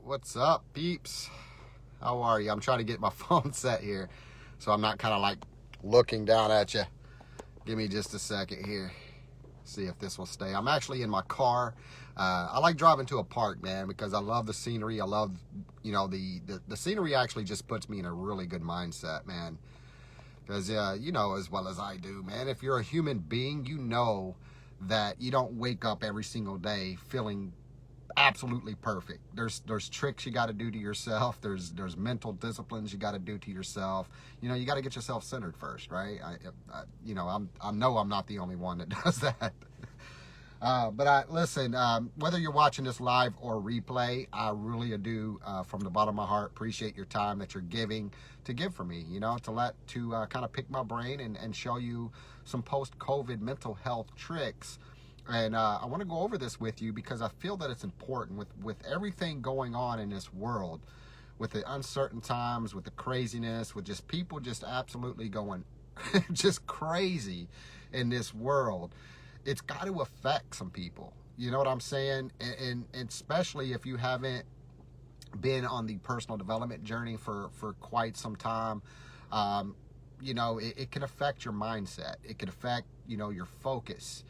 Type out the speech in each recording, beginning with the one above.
What's up, peeps? How are you? I'm trying to get my phone set here so I'm not kind of like looking down at you. Give me just a second here. See if this will stay. I'm actually in my car. I like driving to a park, man, because I love the scenery. I love, the scenery actually just puts me in a really good mindset, man. Because, you know as well as I do, man, if you're a human being, you know that you don't wake up every single day feeling absolutely perfect. There's tricks you got to do to yourself. There's mental disciplines you got to do to yourself. You got to get yourself centered first, right? I know I'm not the only one that does that. But listen, whether you're watching this live or replay, I really do, from the bottom of my heart, appreciate your time that you're giving to give for me, to kind of pick my brain and show you some post-COVID mental health tricks. And I want to go over this with you because I feel that it's important with everything going on in this world, with the uncertain times, with the craziness, with just people just absolutely going just crazy in this world. It's got to affect some people. You know what I'm saying? And especially if you haven't been on the personal development journey for quite some time, it can affect your mindset. It can affect, your focus.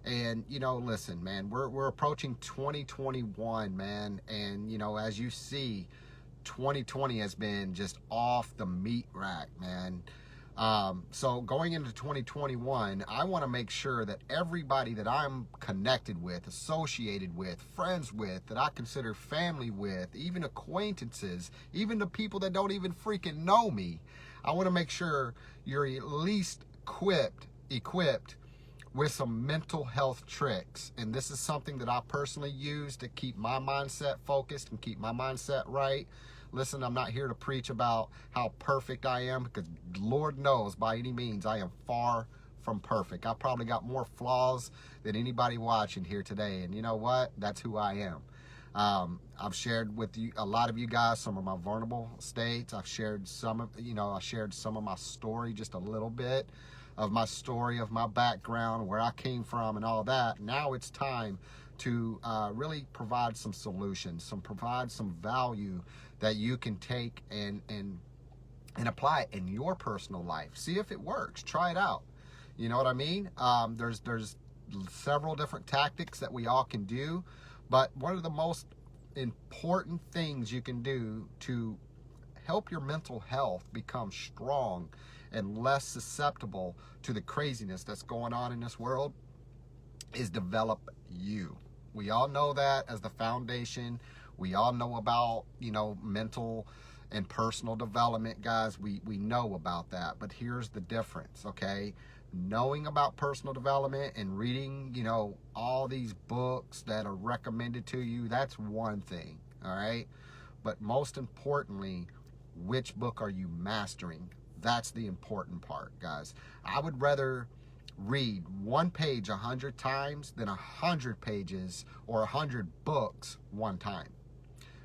And, listen, man, we're approaching 2021, man. And, as you see, 2020 has been just off the meat rack, man. So going into 2021, I want to make sure that everybody that I'm connected with, associated with, friends with, that I consider family with, even acquaintances, even the people that don't even freaking know me, I want to make sure you're at least equipped with some mental health tricks. And this is something that I personally use to keep my mindset focused and keep my mindset right. Listen, I'm not here to preach about how perfect I am, because Lord knows by any means I am far from perfect. I probably got more flaws than anybody watching here today. And you know what? That's who I am. I've shared with you, a lot of you guys, some of my vulnerable states. I've shared some of my story, just a little bit of my story, of my background, where I came from and all that. Now it's time to really provide some solutions, provide some value that you can take and apply it in your personal life. See if it works. Try it out. You know what I mean? There's several different tactics that we all can do, but one of the most important things you can do to help your mental health become strong and less susceptible to the craziness that's going on in this world is develop you. We all know that as the foundation. We all know about, mental and personal development, guys. We know about that. But here's the difference, okay? Knowing about personal development and reading, all these books that are recommended to you, that's one thing, all right? But most importantly, which book are you mastering? That's the important part, guys. I would rather read one page 100 times than 100 pages or 100 books one time.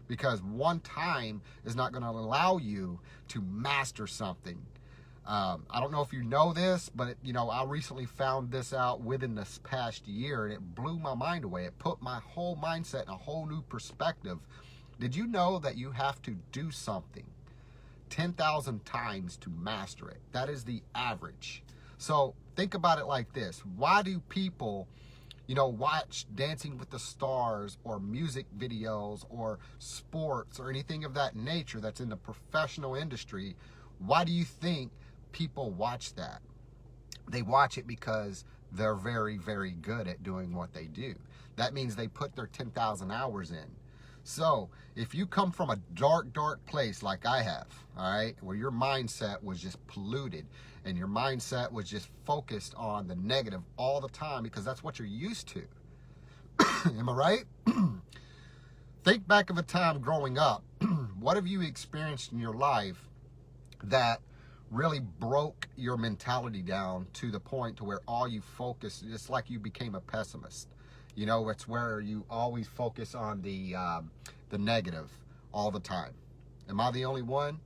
Because one time is not going to allow you to master something. I don't know if you know this, but I recently found this out within this past year, and it blew my mind away. It put my whole mindset in a whole new perspective. Did you know that you have to do something 10,000 times to master it? That is the average. So think about it like this. Why do people, watch Dancing with the Stars or music videos or sports or anything of that nature that's in the professional industry? Why do you think people watch that? They watch it because they're very, very good at doing what they do. That means they put their 10,000 hours in. So if you come from a dark, dark place like I have, all right, where your mindset was just polluted and your mindset was just focused on the negative all the time because that's what you're used to. Am I right? Think back of a time growing up. What have you experienced in your life that really broke your mentality down to the point to where all you focus, it's like you became a pessimist? It's where you always focus on the negative all the time. Am I the only one?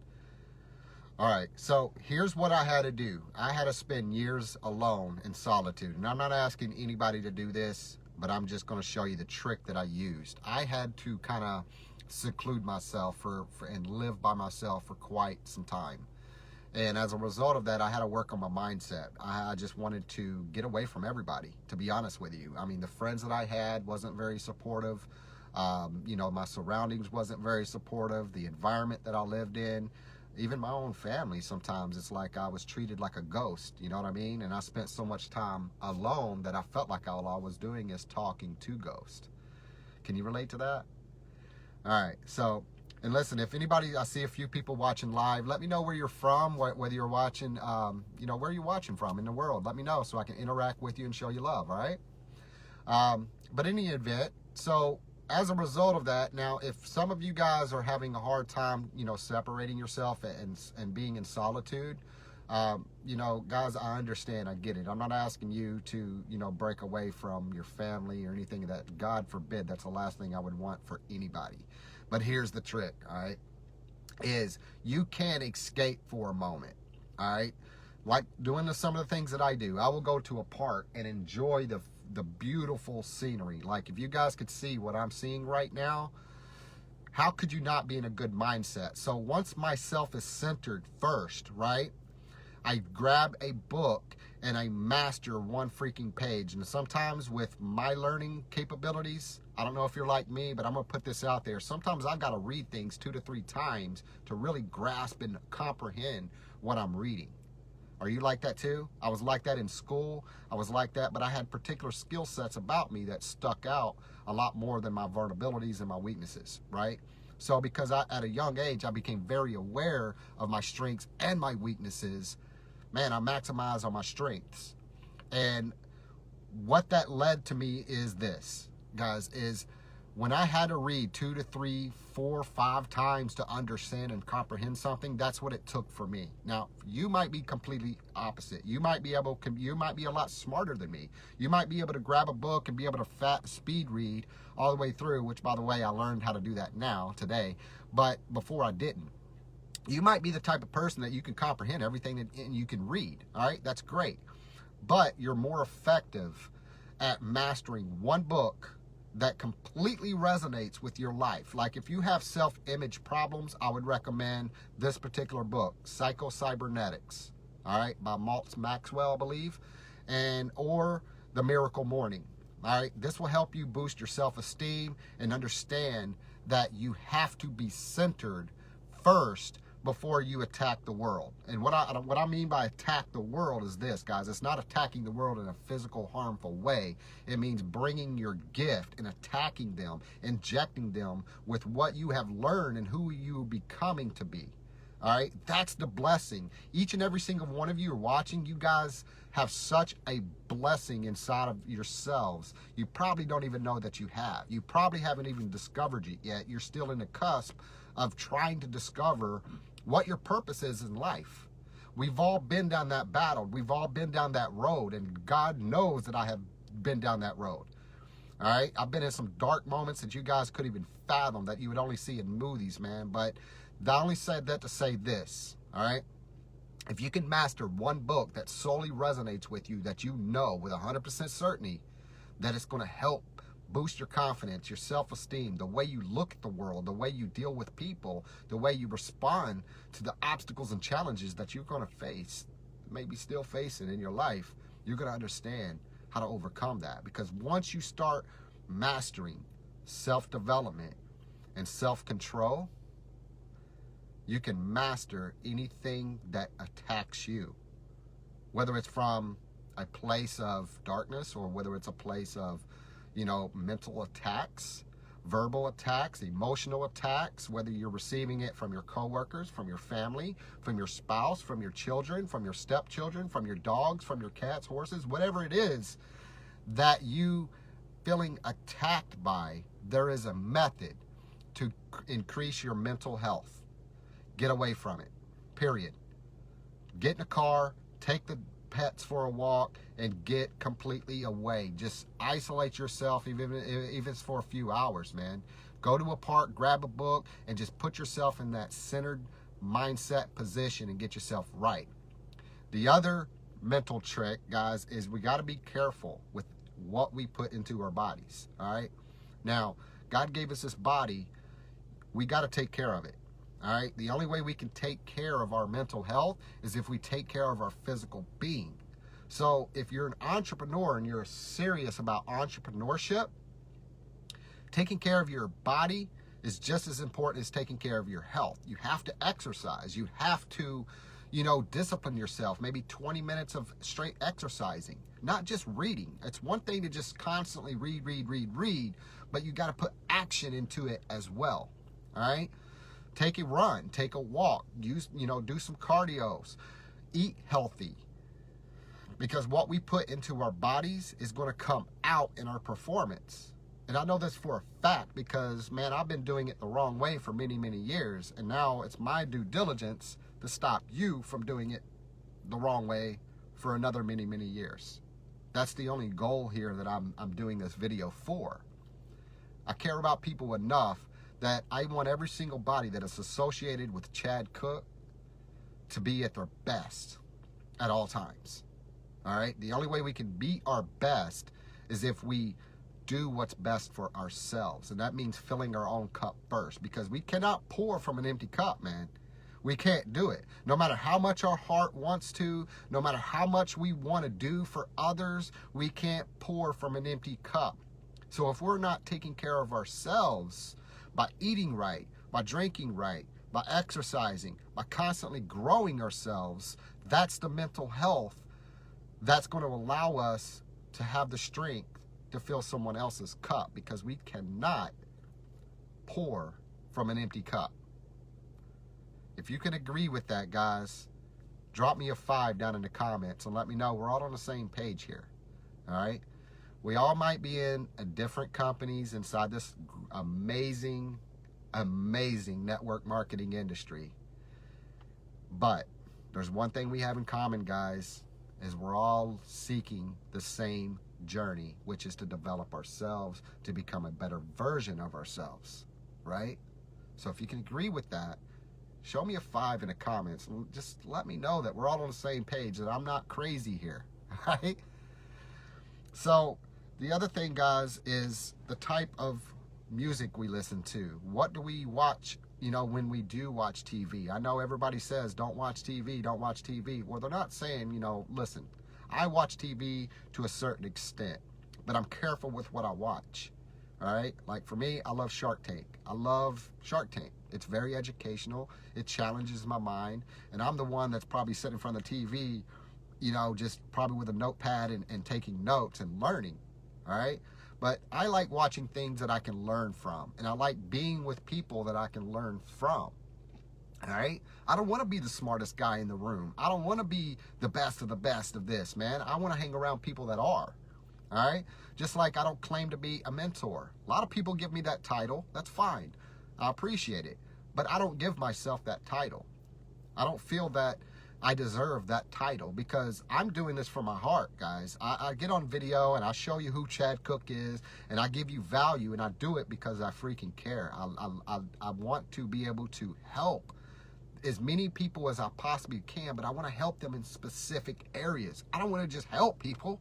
All right, so here's what I had to do. I had to spend years alone in solitude. And I'm not asking anybody to do this, but I'm just going to show you the trick that I used. I had to kind of seclude myself and live by myself for quite some time. And as a result of that, I had to work on my mindset. I just wanted to get away from everybody, to be honest with you. I mean, the friends that I had wasn't very supportive. My surroundings wasn't very supportive. The environment that I lived in, even my own family, sometimes it's like I was treated like a ghost, you know what I mean? And I spent so much time alone that I felt like all I was doing is talking to ghosts. Can you relate to that? All right, so, and listen, if anybody, I see a few people watching live, let me know where you're from, whether you're watching, where you're watching from in the world. Let me know so I can interact with you and show you love, all right? But in any event, so as a result of that, now, if some of you guys are having a hard time, separating yourself and being in solitude, guys, I understand, I get it. I'm not asking you to, break away from your family or anything of that. God forbid, that's the last thing I would want for anybody. But here's the trick, all right, is you can escape for a moment, all right? Like doing some of the things that I do. I will go to a park and enjoy the beautiful scenery. Like if you guys could see what I'm seeing right now, how could you not be in a good mindset? So once myself is centered first, right, I grab a book and I master one freaking page. And sometimes with my learning capabilities, I don't know if you're like me, but I'm going to put this out there. Sometimes I've got to read things 2 to 3 times to really grasp and comprehend what I'm reading. Are you like that too? I was like that in school. I was like that, but I had particular skill sets about me that stuck out a lot more than my vulnerabilities and my weaknesses, right? So because at a young age, I became very aware of my strengths and my weaknesses, man, I maximize on my strengths. And what that led to me is this, guys, is when I had to read 2 to 3, 4, 5 times to understand and comprehend something, that's what it took for me. Now, you might be completely opposite. You might be a lot smarter than me. You might be able to grab a book and be able to speed read all the way through, which, by the way, I learned how to do that today, but before I didn't. You might be the type of person that you can comprehend everything and you can read, all right? That's great. But you're more effective at mastering one book that completely resonates with your life. Like if you have self-image problems, I would recommend this particular book, Psycho-Cybernetics, all right, by Maltz Maxwell, I believe, or The Miracle Morning, all right? This will help you boost your self-esteem and understand that you have to be centered first before you attack the world. And what I mean by attack the world is this, guys. It's not attacking the world in a physical, harmful way. It means bringing your gift and attacking them, injecting them with what you have learned and who you are becoming to be. All right? That's the blessing. Each and every single one of you are watching. You guys have such a blessing inside of yourselves. You probably don't even know that you have. You probably haven't even discovered it yet. You're still in the cusp of trying to discover what your purpose is in life. We've all been down that battle. We've all been down that road, and God knows that I have been down that road. All right? I've been in some dark moments that you guys couldn't even fathom, that you would only see in movies, man. But I only said that to say this, all right? If you can master one book that solely resonates with you, that you know with 100% certainty that it's going to help boost your confidence, your self-esteem, the way you look at the world, the way you deal with people, the way you respond to the obstacles and challenges that you're going to face, maybe still facing in your life, you're going to understand how to overcome that. Because once you start mastering self-development and self-control, you can master anything that attacks you, whether it's from a place of darkness or whether it's a place of mental attacks, verbal attacks, emotional attacks, whether you're receiving it from your coworkers, from your family, from your spouse, from your children, from your stepchildren, from your dogs, from your cats, horses, whatever it is that you feeling attacked by, there is a method to increase your mental health. Get away from it, period. Get in a car, take the pets for a walk, and get completely away. Just isolate yourself, even if it's for a few hours, man. Go to a park, grab a book, and just put yourself in that centered mindset position and get yourself right. The other mental trick, guys, is we got to be careful with what we put into our bodies, all right? Now, God gave us this body we got to take care of it. All right. The only way we can take care of our mental health is if we take care of our physical being. So if you're an entrepreneur and you're serious about entrepreneurship, taking care of your body is just as important as taking care of your health. You have to exercise. You have to, discipline yourself. Maybe 20 minutes of straight exercising, not just reading. It's one thing to just constantly read, but you got to put action into it as well. All right. Take a run, take a walk, do some cardios, eat healthy. Because what we put into our bodies is going to come out in our performance. And I know this for a fact because, man, I've been doing it the wrong way for many, many years. And now it's my due diligence to stop you from doing it the wrong way for another many, many years. That's the only goal here that I'm doing this video for. I care about people enough that I want every single body that is associated with Chad Cook to be at their best at all times. All right? The only way we can be our best is if we do what's best for ourselves. And that means filling our own cup first, because we cannot pour from an empty cup, man. We can't do it. No matter how much our heart wants to, no matter how much we want to do for others, we can't pour from an empty cup. So if we're not taking care of ourselves, by eating right, by drinking right, by exercising, by constantly growing ourselves, that's the mental health that's going to allow us to have the strength to fill someone else's cup, because we cannot pour from an empty cup. If you can agree with that, guys, drop me a 5 down in the comments and let me know we're all on the same page here. All right? We all might be in different companies inside this amazing network marketing industry. But there's one thing we have in common, guys, is we're all seeking the same journey, which is to develop ourselves to become a better version of ourselves, right? So if you can agree with that, show me a 5 in the comments. Just let me know that we're all on the same page, that I'm not crazy here, right? So the other thing, guys, is the type of music we listen to. What do we watch, when we do watch TV? I know everybody says, don't watch TV, don't watch TV. Well, they're not saying, listen, I watch TV to a certain extent, but I'm careful with what I watch. All right? Like for me, I love Shark Tank. I love Shark Tank. It's very educational. It challenges my mind. And I'm the one that's probably sitting in front of the TV, just probably with a notepad and taking notes and learning. All right? But I like watching things that I can learn from. And I like being with people that I can learn from. All right? I don't want to be the smartest guy in the room. I don't want to be the best of this, man. I want to hang around people that are. All right? Just like I don't claim to be a mentor. A lot of people give me that title. That's fine. I appreciate it. But I don't give myself that title. I don't feel that I deserve that title, because I'm doing this from my heart, guys. I get on video and I show you who Chad Cook is, and I give you value, and I do it because I freaking care. I want to be able to help as many people as I possibly can, but I want to help them in specific areas. I don't want to just help people,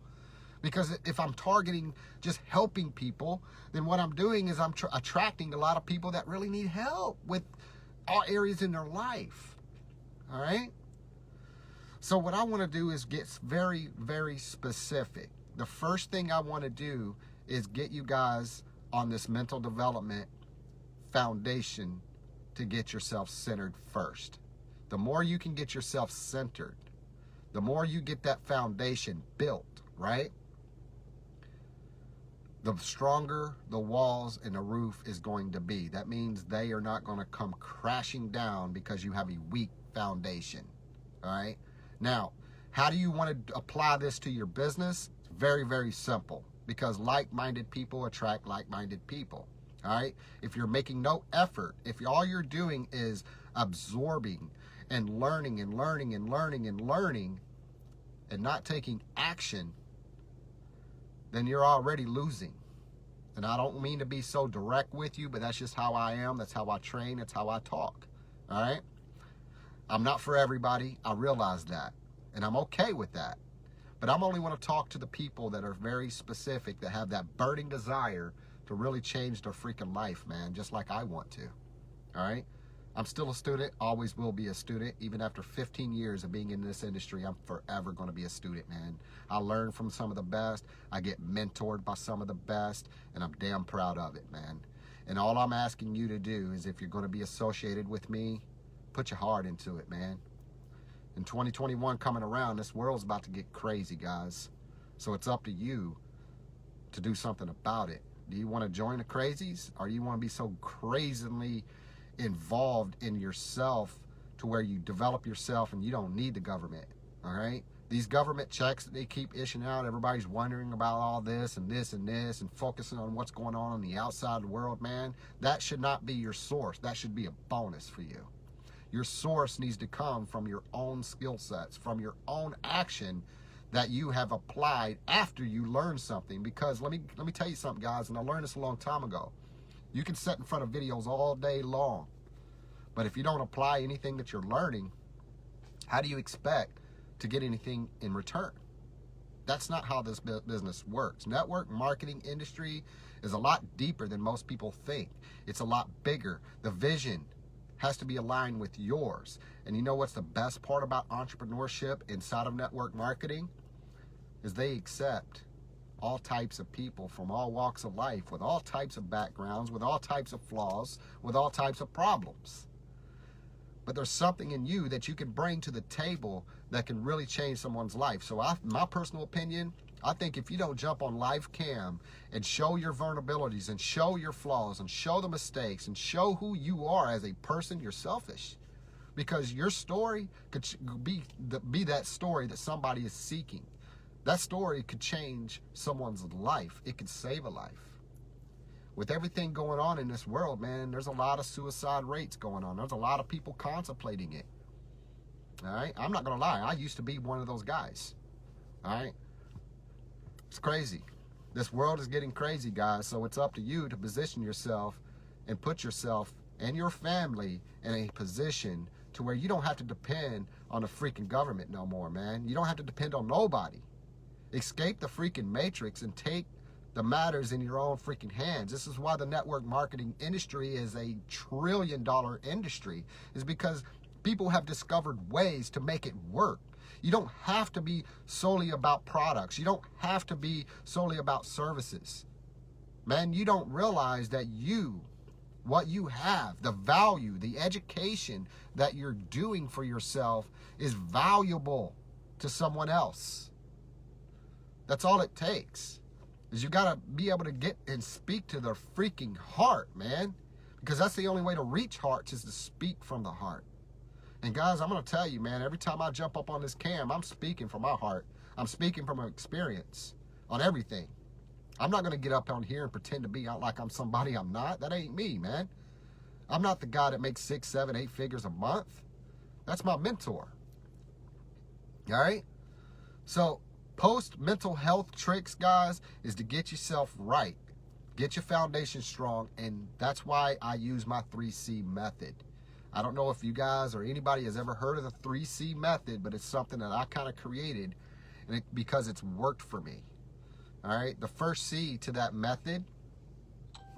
because if I'm targeting just helping people, then what I'm doing is I'm attracting a lot of people that really need help with all areas in their life. All right? So what I want to do is get very, very specific. The first thing I want to do is get you guys on this mental development foundation to get yourself centered first. The more you can get yourself centered, the more you get that foundation built, right? The stronger the walls and the roof is going to be. That means they are not going to come crashing down because you have a weak foundation, all right? Now, how do you want to apply this to your business? It's very, very simple, because like-minded people attract like-minded people. All right? If you're making no effort, if all you're doing is absorbing and learning and learning and learning and learning and not taking action, then you're already losing. And I don't mean to be so direct with you, but that's just how I am. That's how I train. That's how I talk. All right? I'm not for everybody. I realize that. And I'm okay with that. But I'm only want to talk to the people that are very specific, that have that burning desire to really change their freaking life, man, just like I want to. All right. I'm still a student, always will be a student. Even after 15 years of being in this industry, I'm forever going to be a student, man. I learn from some of the best. I get mentored by some of the best, and I'm damn proud of it, man. And all I'm asking you to do is, if you're going to be associated with me, put your heart into it, man. In 2021 coming around, this world's about to get crazy, guys. So it's up to you to do something about it. Do you want to join the crazies, or do you want to be so crazily involved in yourself to where you develop yourself and you don't need the government? All right, these government checks that they keep issuing out, everybody's wondering about all this and this and this and focusing on what's going on the outside world, man. That should not be your source. That should be a bonus for you. Your source needs to come from your own skill sets, from your own action that you have applied after you learn something. Because let me tell you something, guys, and I learned this a long time ago. You can sit in front of videos all day long, but if you don't apply anything that you're learning, how do you expect to get anything in return? That's not how this business works. Network marketing industry is a lot deeper than most people think. It's a lot bigger. The vision has to be aligned with yours. And you know what's the best part about entrepreneurship inside of network marketing? Is they accept all types of people from all walks of life, with all types of backgrounds, with all types of flaws, with all types of problems. But there's something in you that you can bring to the table that can really change someone's life. So my personal opinion, I think if you don't jump on live cam and show your vulnerabilities and show your flaws and show the mistakes and show who you are as a person, you're selfish. Because your story could be that story that somebody is seeking. That story could change someone's life. It could save a life. With everything going on in this world, man, there's a lot of suicide rates going on. There's a lot of people contemplating it. All right? I'm not going to lie. I used to be one of those guys. All right? It's crazy. This world is getting crazy, guys. So it's up to you to position yourself and put yourself and your family in a position to where you don't have to depend on the freaking government no more, man. You don't have to depend on nobody. Escape the freaking matrix and take the matters in your own freaking hands. This is why the network marketing industry is a $1 trillion industry, is because people have discovered ways to make it work. You don't have to be solely about products. You don't have to be solely about services. Man, you don't realize that what you have, the value, the education that you're doing for yourself is valuable to someone else. That's all it takes. Is you got to be able to get and speak to their freaking heart, man. Because that's the only way to reach hearts, is to speak from the heart. And guys, I'm going to tell you, man, every time I jump up on this cam, I'm speaking from my heart. I'm speaking from an experience on everything. I'm not going to get up on here and pretend to be out like I'm somebody I'm not. That ain't me, man. I'm not the guy that makes 6, 7, 8 figures a month. That's my mentor. All right? So, post mental health tricks, guys, is to get yourself right. Get your foundation strong, and that's why I use my 3C method. I don't know if you guys or anybody has ever heard of the 3C method, but it's something that I kind of created because it's worked for me. All right, the first C to that method,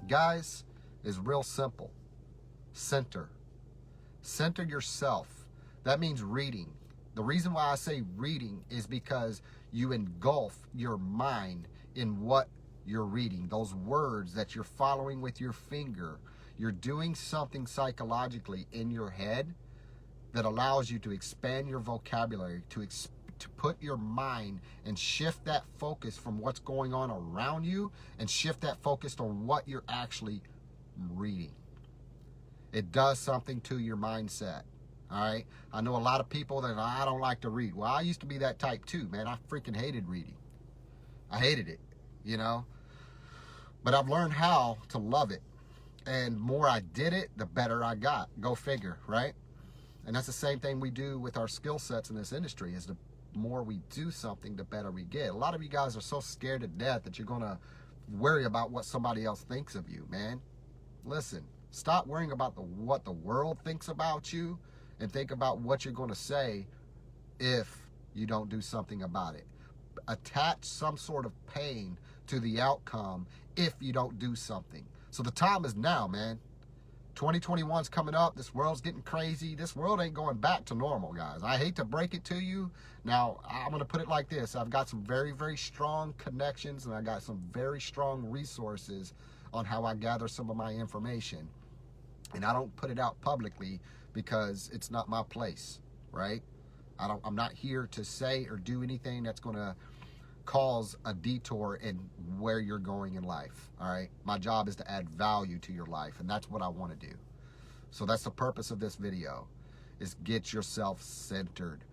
guys, is real simple. Center. Center yourself. That means reading. The reason why I say reading is because you engulf your mind in what you're reading. Those words that you're following with your finger. You're doing something psychologically in your head that allows you to expand your vocabulary, to put your mind and shift that focus from what's going on around you and shift that focus on what you're actually reading. It does something to your mindset. All right. I know a lot of people that I don't like to read. Well, I used to be that type too, man. I freaking hated reading. I hated it, you know. But I've learned how to love it. And the more I did it, the better I got. Go figure, right? And that's the same thing we do with our skill sets in this industry, is the more we do something, the better we get. A lot of you guys are so scared to death that you're going to worry about what somebody else thinks of you, man. Listen, stop worrying about what the world thinks about you and think about what you're going to say if you don't do something about it. Attach some sort of pain to the outcome if you don't do something. So the time is now, man. 2021's coming up. This world's getting crazy. This world ain't going back to normal, guys. I hate to break it to you. Now, I'm going to put it like this. I've got some very, very strong connections, and I got some very strong resources on how I gather some of my information. And I don't put it out publicly because it's not my place, right? I'm not here to say or do anything that's going to cause a detour in where you're going in life. All right, my job is to add value to your life, and that's what I want to do. So that's the purpose of this video, is get yourself centered.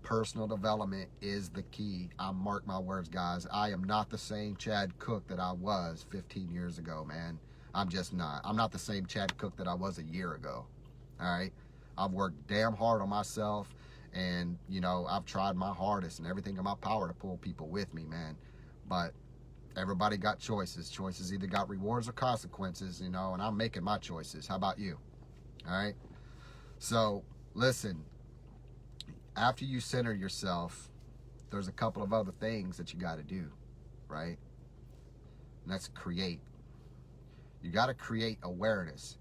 Personal development is the key. I mark my words, guys. I am not the same Chad Cook that I was 15 years ago, man. I'm just not. I'm not the same Chad Cook that I was a year ago. All right, I've worked damn hard on myself. And, you know, I've tried my hardest and everything in my power to pull people with me, man. But everybody got choices. Choices either got rewards or consequences, you know, and I'm making my choices. How about you? All right? So, listen, after you center yourself, there's a couple of other things that you got to do, right? And that's create. You got to create awareness.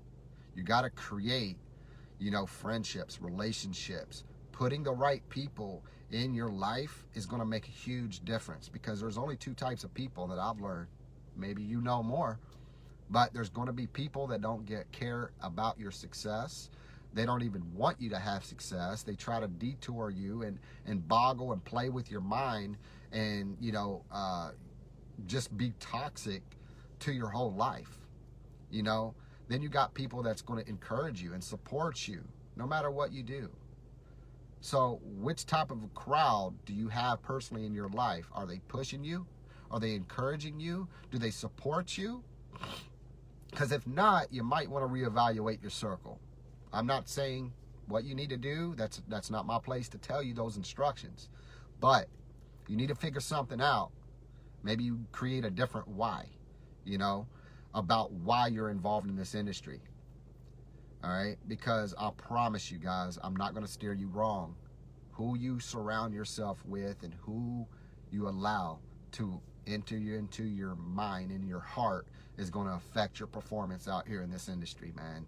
You got to create, you know, friendships, relationships. Putting the right people in your life is going to make a huge difference, because there's only two types of people that I've learned. Maybe you know more, but there's going to be people that don't care about your success. They don't even want you to have success. They try to detour you and boggle and play with your mind and, you know, just be toxic to your whole life. You know, then you got people that's going to encourage you and support you no matter what you do. So which type of a crowd do you have personally in your life? Are they pushing you? Are they encouraging you? Do they support you? Because if not, you might want to reevaluate your circle. I'm not saying what you need to do. That's not my place to tell you those instructions. But you need to figure something out. Maybe you create a different why, you know, about why you're involved in this industry. All right, because I promise you guys, I'm not going to steer you wrong. Who you surround yourself with and who you allow to enter into your mind and your heart is going to affect your performance out here in this industry, man.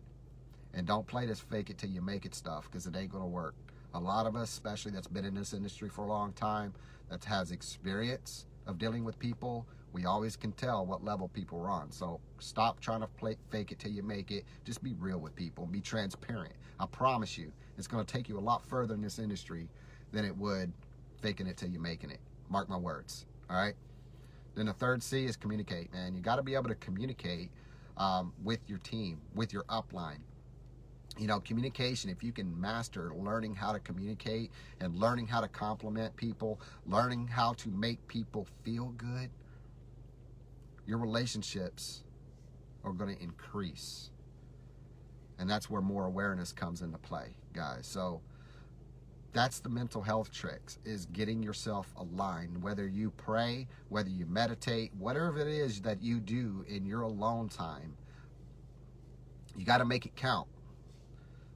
And don't play this fake it till you make it stuff, because it ain't going to work. A lot of us, especially that's been in this industry for a long time, that has experience of dealing with people, we always can tell what level people are on. So stop trying to fake it till you make it. Just be real with people. Be transparent. I promise you, it's going to take you a lot further in this industry than it would faking it till you're making it. Mark my words. All right? Then the third C is communicate, man. You got to be able to communicate with your team, with your upline. You know, communication, if you can master learning how to communicate and learning how to compliment people, learning how to make people feel good, your relationships are going to increase. And that's where more awareness comes into play, guys. So that's the mental health tricks, is getting yourself aligned. Whether you pray, whether you meditate, whatever it is that you do in your alone time, you got to make it count.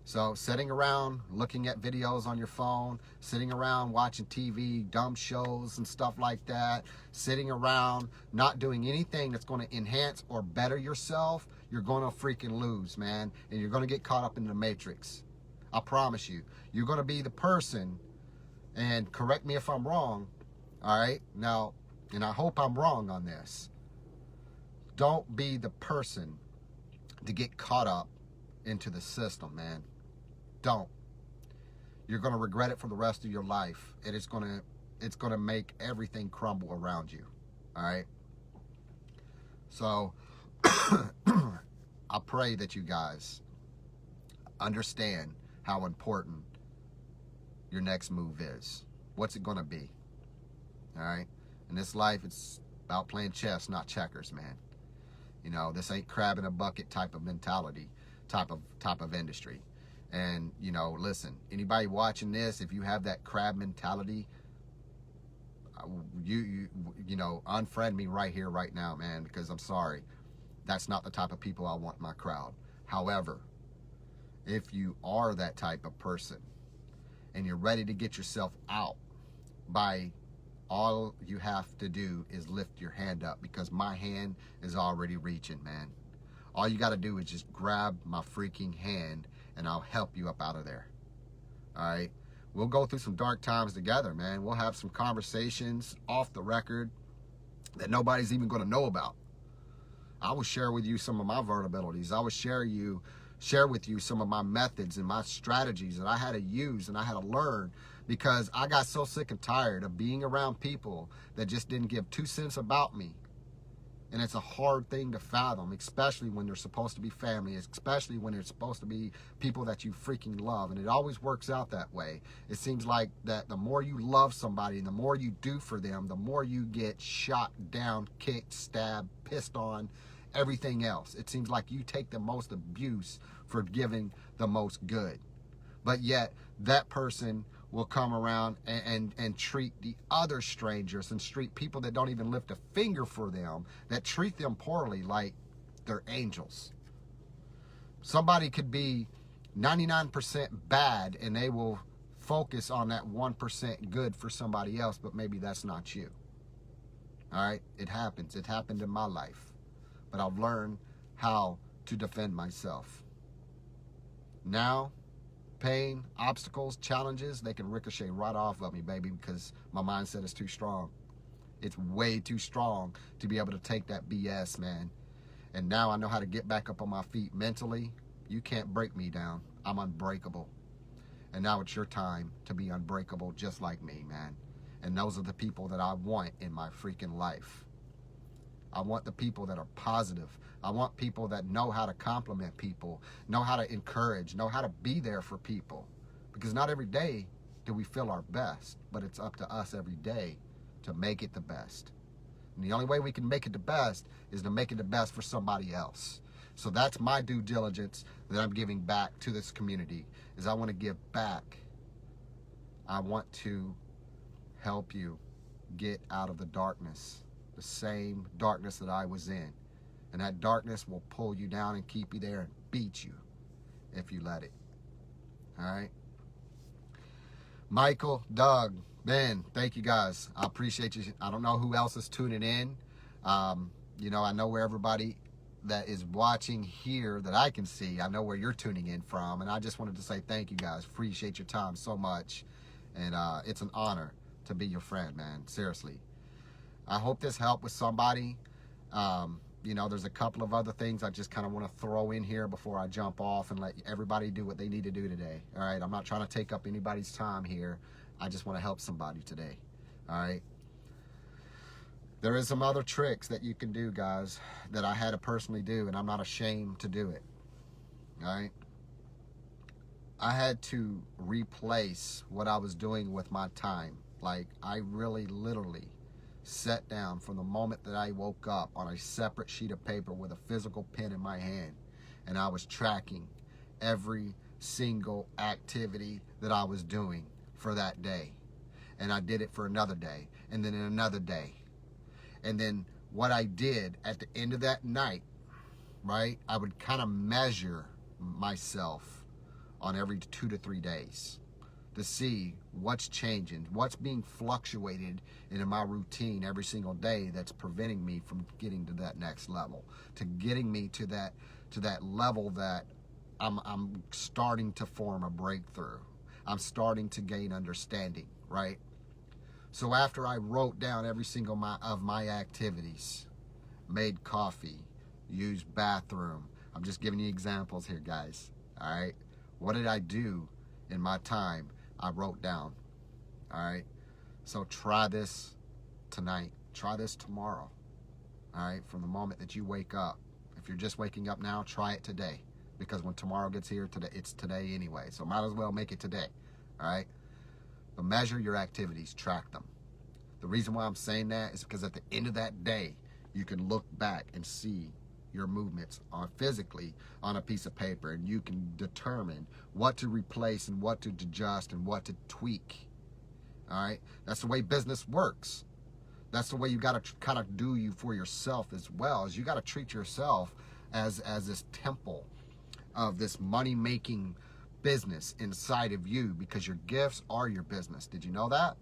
So sitting around looking at videos on your phone, sitting around watching TV, dumb shows and stuff like that, sitting around not doing anything that's going to enhance or better yourself, you're going to freaking lose, man. And you're going to get caught up in the matrix. I promise you. You're going to be the person, and correct me if I'm wrong, all right? Now, and I hope I'm wrong on this. Don't be the person to get caught up into the system, man. Don't. You're going to regret it for the rest of your life. And it's going to make everything crumble around you. All right? So I pray that you guys understand how important your next move is. What's it going to be? All right? In this life, it's about playing chess, not checkers, man. You know, this ain't crab in a bucket type of mentality, type of industry. And, you know, listen, anybody watching this, if you have that crab mentality, you know, unfriend me right here, right now, man, because I'm sorry. That's not the type of people I want in my crowd. However, if you are that type of person and you're ready to get yourself out, all you have to do is lift your hand up, because my hand is already reaching, man. All you got to do is just grab my freaking hand and I'll help you up out of there. All right? We'll go through some dark times together, man. We'll have some conversations off the record that nobody's even going to know about. I will share with you some of my vulnerabilities. I will share with you some of my methods and my strategies that I had to use and I had to learn, because I got so sick and tired of being around people that just didn't give 2 cents about me. And it's a hard thing to fathom, especially when they're supposed to be family, especially when they're supposed to be people that you freaking love. And it always works out that way. It seems like that the more you love somebody and the more you do for them, the more you get shot down, kicked, stabbed, pissed on, everything else. It seems like you take the most abuse for giving the most good. But yet that person will come around and treat the other strangers and treat people that don't even lift a finger for them, that treat them poorly, like they're angels. Somebody could be 99% bad and they will focus on that 1% good for somebody else, but maybe that's not you. All right? It happens. It happened in my life. But I've learned how to defend myself. Now, pain, obstacles, challenges, they can ricochet right off of me, baby, because my mindset is too strong. It's way too strong to be able to take that BS, man. And now I know how to get back up on my feet mentally. You can't break me down. I'm unbreakable. And now it's your time to be unbreakable just like me, man. And those are the people that I want in my freaking life. I want the people that are positive. I want people that know how to compliment people, know how to encourage, know how to be there for people. Because not every day do we feel our best, but it's up to us every day to make it the best. And the only way we can make it the best is to make it the best for somebody else. So that's my due diligence that I'm giving back to this community, is I want to give back. I want to help you get out of the darkness, the same darkness that I was in. And that darkness will pull you down and keep you there and beat you if you let it. All right? Michael, Doug, Ben, thank you guys. I appreciate you. I don't know who else is tuning in. I know where everybody that is watching here that I can see, I know where you're tuning in from. And I just wanted to say thank you guys. Appreciate your time so much. And it's an honor to be your friend, man. Seriously. I hope this helped with somebody. There's a couple of other things I just kind of want to throw in here before I jump off and let everybody do what they need to do today. All right, I'm not trying to take up anybody's time here. I just want to help somebody today. All right. There is some other tricks that you can do, guys, that I had to personally do, and I'm not ashamed to do it. All right. I had to replace what I was doing with my time. Like, I really literally sat down from the moment that I woke up on a separate sheet of paper with a physical pen in my hand, and I was tracking every single activity that I was doing for that day. And I did it for another day, and then another day. And then what I did at the end of that night, right, I would kind of measure myself on every 2 to 3 days to see what's changing, what's being fluctuated in my routine every single day that's preventing me from getting to that next level, to getting me to that level that I'm starting to form a breakthrough. I'm starting to gain understanding, right? So after I wrote down every single of my activities, made coffee, used bathroom, I'm just giving you examples here, guys, all right? What did I do in my time? I wrote down, all right? So try this tonight. Try this tomorrow, all right? From the moment that you wake up. If you're just waking up now, try it today. Because when tomorrow gets here, it's today anyway. So might as well make it today, all right? But measure your activities, track them. The reason why I'm saying that is because at the end of that day, you can look back and see your movements physically on a piece of paper, and you can determine what to replace and what to adjust and what to tweak. All right, that's the way business works. That's the way you got to kind of do you for yourself as well. Is you got to treat yourself as this temple of this money-making business inside of you, because your gifts are your business. Did you know that?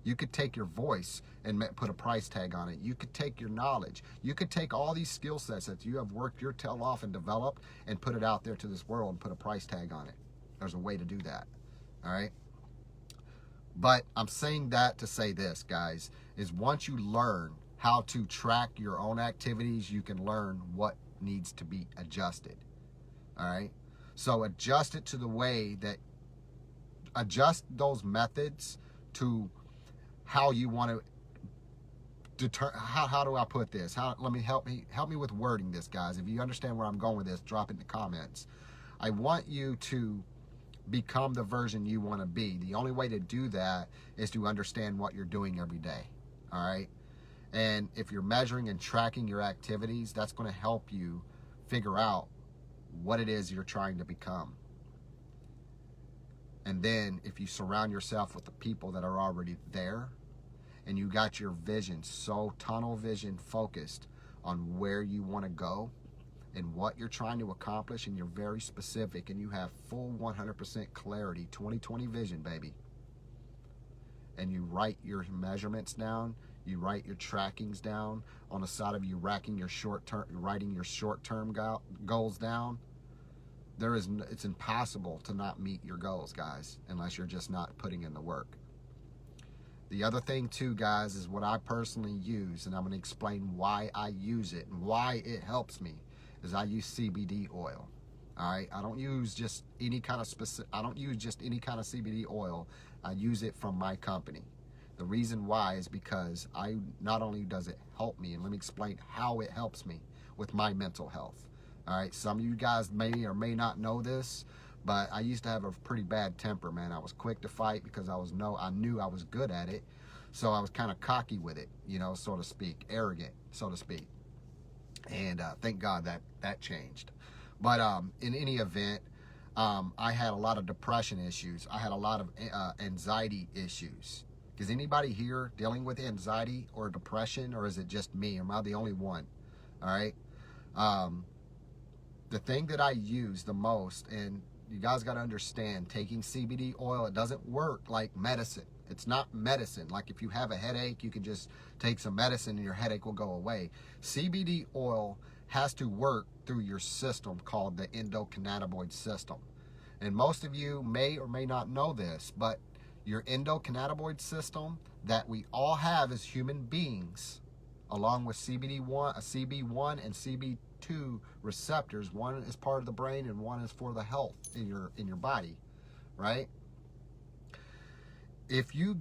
You could take your voice and put a price tag on it. You could take your knowledge. You could take all these skill sets that you have worked your tail off and developed and put it out there to this world and put a price tag on it. There's a way to do that. All right. But I'm saying that to say this, guys, is once you learn how to track your own activities, you can learn what needs to be adjusted. All right. So adjust it to the way that, adjust those methods to how you want to determine. How do I put this? Let me help me with wording this, guys. If you understand where I'm going with this, drop it in the comments. I want you to become the version you want to be. The only way to do that is to understand what you're doing every day. All right. And if you're measuring and tracking your activities, that's going to help you figure out what it is you're trying to become. And then if you surround yourself with the people that are already there, and you got your vision so tunnel vision focused on where you want to go and what you're trying to accomplish, and you're very specific and you have full 100% clarity, 20/20 vision, baby. And you write your measurements down, you write your trackings down on the side of you, writing your short-term goals down. It's impossible to not meet your goals, guys, unless you're just not putting in the work. The other thing too, guys, is what I personally use, and I'm going to explain why I use it and why it helps me, is I use CBD oil. All right, I don't use just any kind of CBD oil. I use it from my company. The reason why is because not only does it help me, and let me explain how it helps me with my mental health. All right, some of you guys may or may not know this, but I used to have a pretty bad temper, man. I was quick to fight because I knew I was good at it. So I was kind of cocky with it, so to speak, arrogant, so to speak. And thank God that changed. But in any event, I had a lot of depression issues. I had a lot of anxiety issues. Is anybody here dealing with anxiety or depression, or is it just me? Am I the only one? All right. The thing that I use the most, and you guys got to understand, taking CBD oil, it doesn't work like medicine. It's not medicine. Like if you have a headache, you can just take some medicine and your headache will go away. CBD oil has to work through your system called the endocannabinoid system. And most of you may or may not know this, but your endocannabinoid system that we all have as human beings, along with CB1 and CB2 receptors. One is part of the brain and one is for the health in your body, right? If you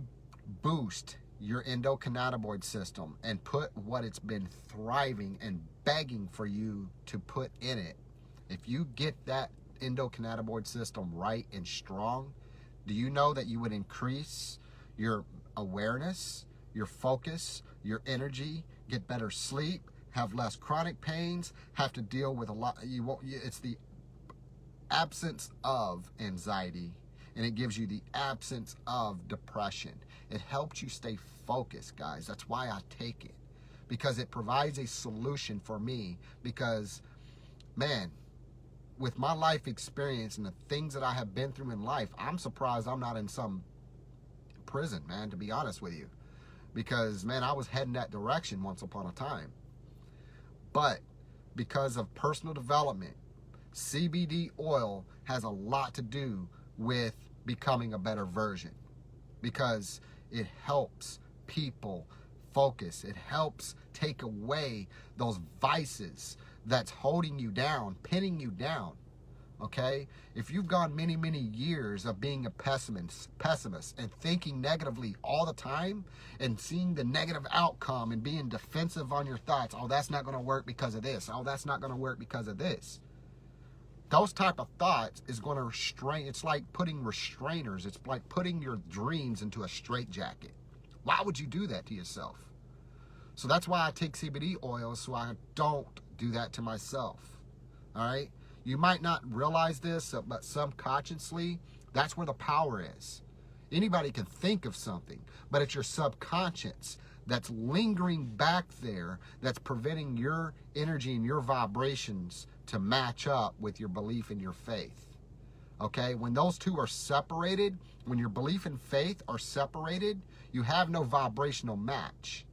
boost your endocannabinoid system and put what it's been thriving and begging for you to put in it, if you get that endocannabinoid system right and strong, do you know that you would increase your awareness, your focus, your energy, get better sleep, have less chronic pains, have to deal with a lot. It's the absence of anxiety, and it gives you the absence of depression. It helps you stay focused, guys. That's why I take it, because it provides a solution for me. Because, man, with my life experience and the things that I have been through in life, I'm surprised I'm not in some prison, man, to be honest with you. Because, man, I was heading that direction once upon a time. But because of personal development, CBD oil has a lot to do with becoming a better version, because it helps people focus. It helps take away those vices that's holding you down, pinning you down. Okay? If you've gone many, many years of being a pessimist and thinking negatively all the time and seeing the negative outcome and being defensive on your thoughts, oh, that's not going to work because of this. Oh, that's not going to work because of this. Those type of thoughts is going to restrain. It's like putting restrainers. It's like putting your dreams into a straitjacket. Why would you do that to yourself? So that's why I take CBD oil, so I don't do that to myself. All right? You might not realize this, but subconsciously, that's where the power is. Anybody can think of something, but it's your subconscious that's lingering back there, that's preventing your energy and your vibrations to match up with your belief in your faith. Okay, when those two are separated, when your belief and faith are separated, you have no vibrational match.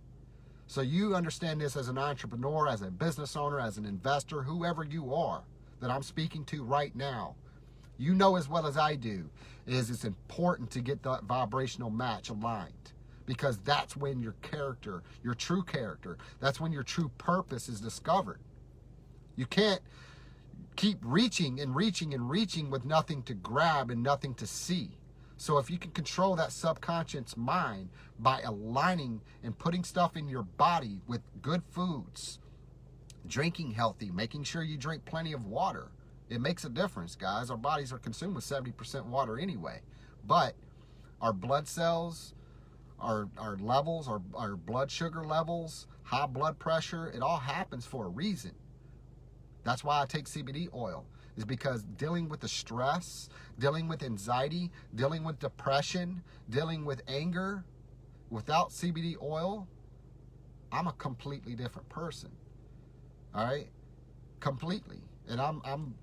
So you understand this as an entrepreneur, as a business owner, as an investor, whoever you are that I'm speaking to right now. You know as well as I do, is it's important to get that vibrational match aligned, because that's when your character, your true character, that's when your true purpose is discovered. You can't keep reaching and reaching and reaching with nothing to grab and nothing to see. So if you can control that subconscious mind by aligning and putting stuff in your body with good foods, drinking healthy, making sure you drink plenty of water, it makes a difference, guys. Our bodies are consumed with 70% water anyway. But our blood cells, our levels, our blood sugar levels, high blood pressure, it all happens for a reason. That's why I take CBD oil, is because dealing with the stress, dealing with anxiety, dealing with depression, dealing with anger, without CBD oil, I'm a completely different person. All right? Completely. And I'm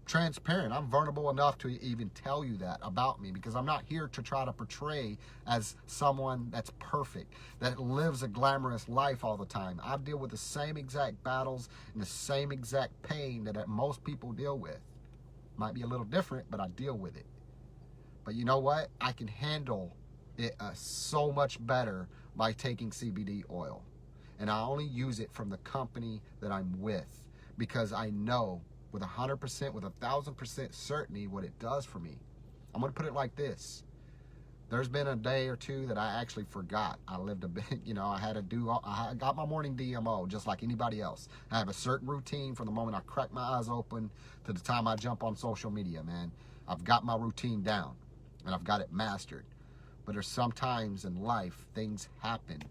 transparent. I'm vulnerable enough to even tell you that about me, because I'm not here to try to portray as someone that's perfect, that lives a glamorous life all the time. I deal with the same exact battles and the same exact pain that most people deal with. Might be a little different, but I deal with it. But you know what? I can handle it so much better by taking CBD oil. And I only use it from the company that I'm with, because I know with 100%, with 1,000% certainty what it does for me. I'm going to put it like this. There's been a day or two that I actually forgot. I lived a bit, I got my morning DMO just like anybody else. I have a certain routine from the moment I crack my eyes open to the time I jump on social media, man. I've got my routine down and I've got it mastered. But there's sometimes in life things happen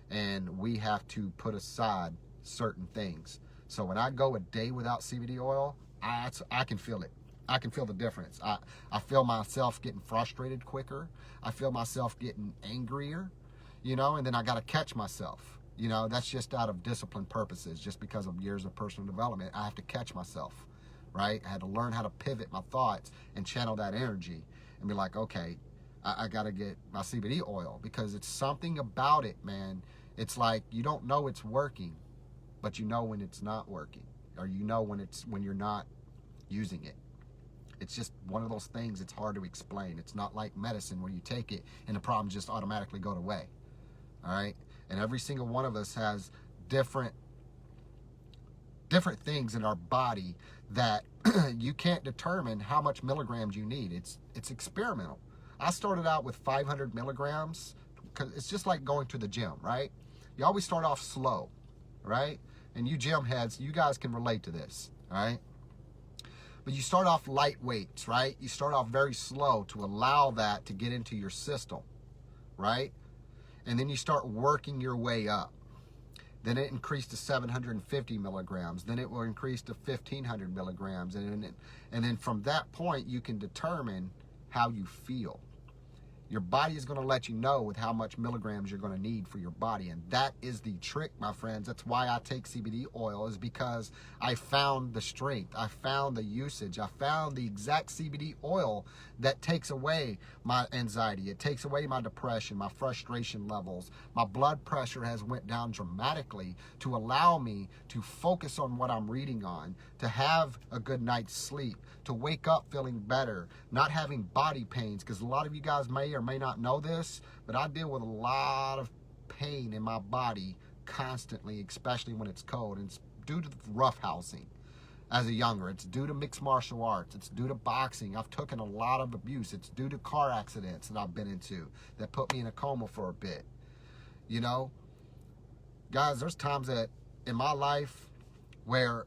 and we have to put aside certain things. So when I go a day without CBD oil, I can feel it. I can feel the difference. I feel myself getting frustrated quicker. I feel myself getting angrier, and then I got to catch myself. That's just out of discipline purposes, just because of years of personal development. I have to catch myself, right? I had to learn how to pivot my thoughts and channel that energy and be like, okay, I got to get my CBD oil, because it's something about it, man. It's like you don't know it's working, but you know when it's not working, or when you're not using it. It's just one of those things. It's hard to explain. It's not like medicine where you take it and the problems just automatically go away. All right? And every single one of us has different things in our body that you can't determine how much milligrams you need. It's experimental. I started out with 500 milligrams, because it's just like going to the gym, right? You always start off slow, right? And you gym heads, you guys can relate to this, all right? But you start off light weights, right? You start off very slow to allow that to get into your system, right? And then you start working your way up. Then it increased to 750 milligrams. Then it will increase to 1,500 milligrams. And then from that point, you can determine how you feel. Your body is going to let you know with how much milligrams you're going to need for your body. And that is the trick, my friends. That's why I take CBD oil, is because I found the strength. I found the usage. I found the exact CBD oil that takes away my anxiety. It takes away my depression, my frustration levels. My blood pressure has went down dramatically to allow me to focus on what I'm reading on, to have a good night's sleep, to wake up feeling better, not having body pains, because a lot of you guys may or may not know this, but I deal with a lot of pain in my body constantly, especially when it's cold. And it's due to roughhousing as a younger. It's due to mixed martial arts. It's due to boxing. I've taken a lot of abuse. It's due to car accidents that I've been into that put me in a coma for a bit. Guys, there's times that in my life where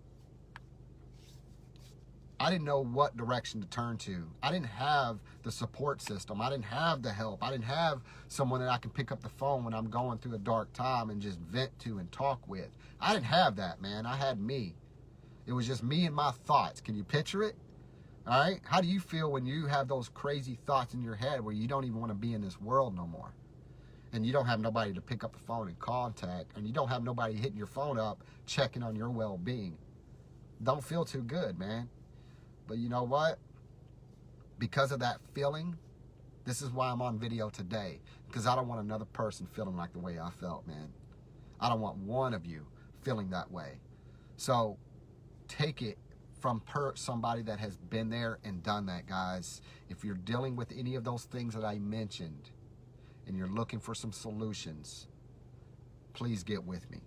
I didn't know what direction to turn to. I didn't have the support system. I didn't have the help. I didn't have someone that I can pick up the phone when I'm going through a dark time and just vent to and talk with. I didn't have that, man. I had me. It was just me and my thoughts. Can you picture it? All right? How do you feel when you have those crazy thoughts in your head where you don't even want to be in this world no more? And you don't have nobody to pick up the phone and contact, and you don't have nobody hitting your phone up checking on your well-being. Don't feel too good, man. But you know what? because of that feeling, this is why I'm on video today, because I don't want another person feeling like the way I felt, man. I don't want one of you feeling that way. So take it from somebody that has been there and done that, guys. If you're dealing with any of those things that I mentioned and you're looking for some solutions, please get with me,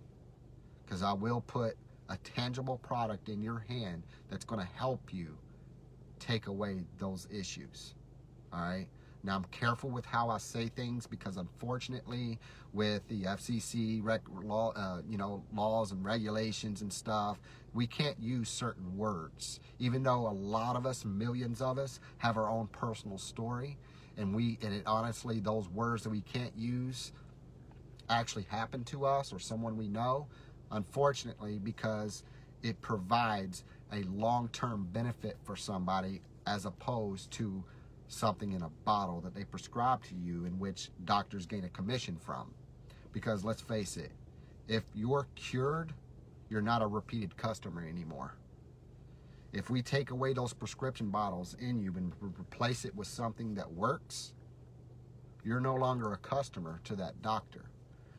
because I will put a tangible product in your hand that's going to help you take away those issues. All right. Now, I'm careful with how I say things, because unfortunately with the FCC laws and regulations and stuff, we can't use certain words, even though a lot of us, millions of us, have our own personal story, and honestly, those words that we can't use actually happen to us or someone we know, unfortunately, because it provides a long-term benefit for somebody, as opposed to something in a bottle that they prescribe to you, in which doctors gain a commission from. Because let's face it, if you're cured, you're not a repeated customer anymore. If we take away those prescription bottles in you and replace it with something that works, you're no longer a customer to that doctor.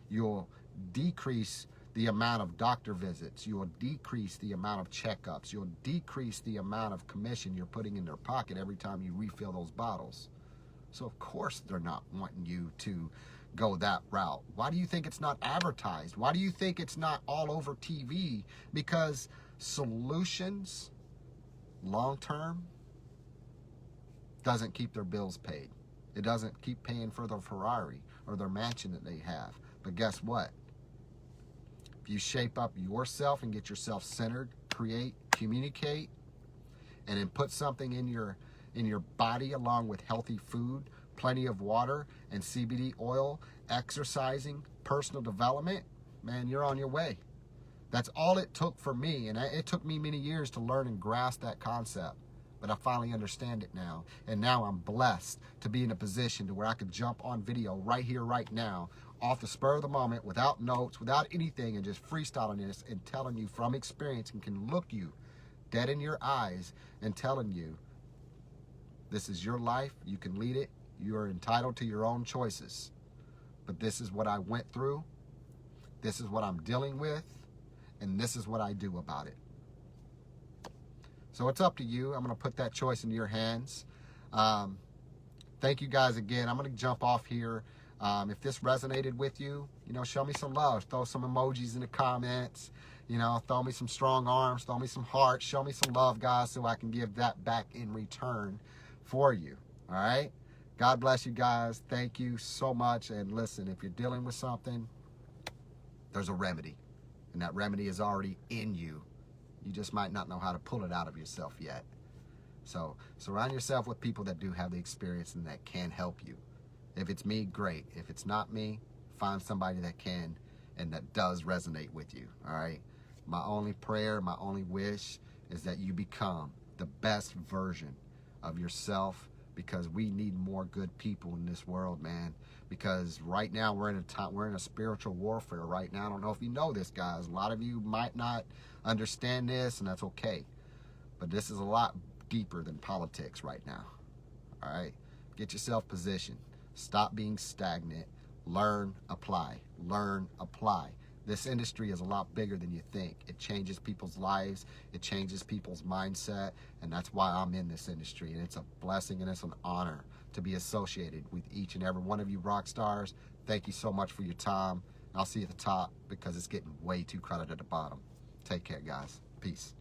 You'll decrease the amount of doctor visits. You will decrease the amount of checkups. You'll decrease the amount of commission you're putting in their pocket every time you refill those bottles. So of course they're not wanting you to go that route. Why do you think it's not advertised? Why do you think it's not all over TV? Because solutions, long term, doesn't keep their bills paid. It doesn't keep paying for their Ferrari or their mansion that they have. But guess what? If you shape up yourself and get yourself centered, create, communicate, and then put something in your body along with healthy food, plenty of water, and CBD oil, exercising, personal development, man, you're on your way. That's all it took for me, and it took me many years to learn and grasp that concept. But I finally understand it now, and now I'm blessed to be in a position to where I could jump on video right here, right now, off the spur of the moment, without notes, without anything, and just freestyling this and telling you from experience, and can look you dead in your eyes and telling you, this is your life, you can lead it, you are entitled to your own choices. But this is what I went through, this is what I'm dealing with, and this is what I do about it. So it's up to you. I'm going to put that choice in your hands. Thank you guys again. I'm going to jump off here. If this resonated with you, show me some love. Throw some emojis in the comments. Throw me some strong arms. Throw me some hearts. Show me some love, guys, so I can give that back in return for you. All right? God bless you guys. Thank you so much. And listen, if you're dealing with something, there's a remedy. And that remedy is already in you. You just might not know how to pull it out of yourself yet. So surround yourself with people that do have the experience and that can help you. If it's me, great. If it's not me, find somebody that can and that does resonate with you. All right? My only prayer, my only wish is that you become the best version of yourself, because we need more good people in this world, man. Because right now we're in a spiritual warfare right now. I don't know if you know this, guys. A lot of you might not understand this, and that's okay. But this is a lot deeper than politics right now. All right? Get yourself positioned. Stop being stagnant. Learn, apply. Learn, apply. This industry is a lot bigger than you think. It changes people's lives. It changes people's mindset. And that's why I'm in this industry. And it's a blessing and it's an honor to be associated with each and every one of you rock stars. Thank you so much for your time. I'll see you at the top, because it's getting way too crowded at the bottom. Take care, guys. Peace.